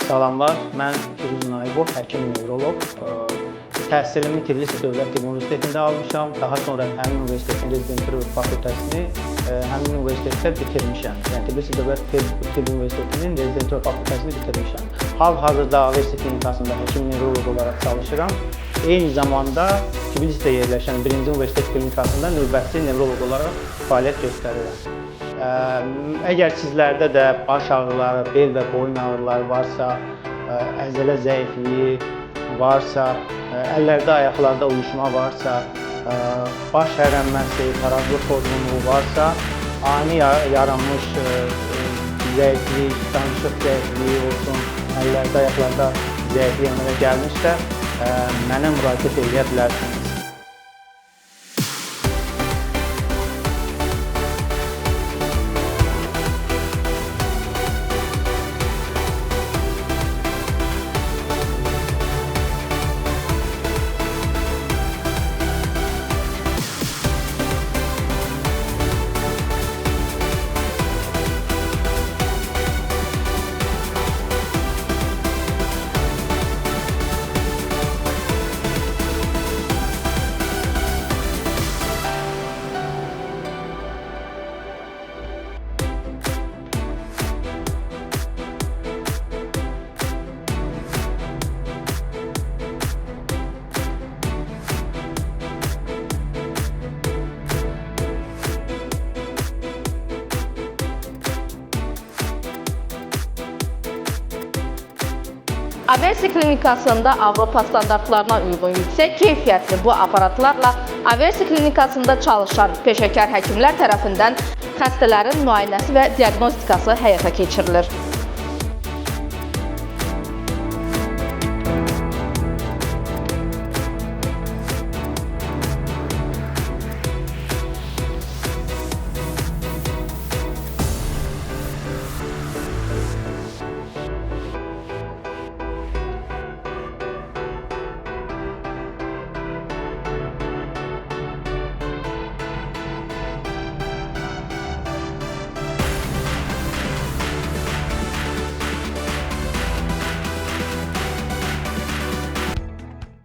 Salamlar, mən Firuz Naibov, həkim nevroloq. Təhsilimi Tbilisi Dövlət Tibb Universitetində almışam. Daha sonra həmin universitetin rezidentur fakültəsini həmin universitetdə bitirmişəm. Yəni Tbilisi Dövlət Tibb Universitetinin rezidentur fakültəsini bitirmişəm. Hal-hazırda Universitet klinikasında həkim nevroloq olaraq çalışıram. Eyni zamanda Tbilisidə yerləşən 1-ci Universitet klinikasında növbəti nevroloq olaraq fəaliyyət göstərirəm. Əgər sizlərdə də baş ağrıları, bel və boyun ağrıları varsa, əzələ zəifliyi varsa, əllərdə, ayaqlarda uyuşma varsa, baş hərənməsi, parazit pozğunluğu varsa, ani yaranmış zəiflik, danışıq zəifliyi olsun, əllərdə, ayaqlarda zəiflik əmələ gəlmişsə, mənə müraciət edə bilərsiniz. Aversi klinikasında Avropa standartlarına uyğun yüksək keyfiyyətli bu aparatlarla Aversi klinikasında çalışan peşəkar həkimlər tərəfindən xəstələrin müayinəsi və diaqnostikası həyata keçirilir.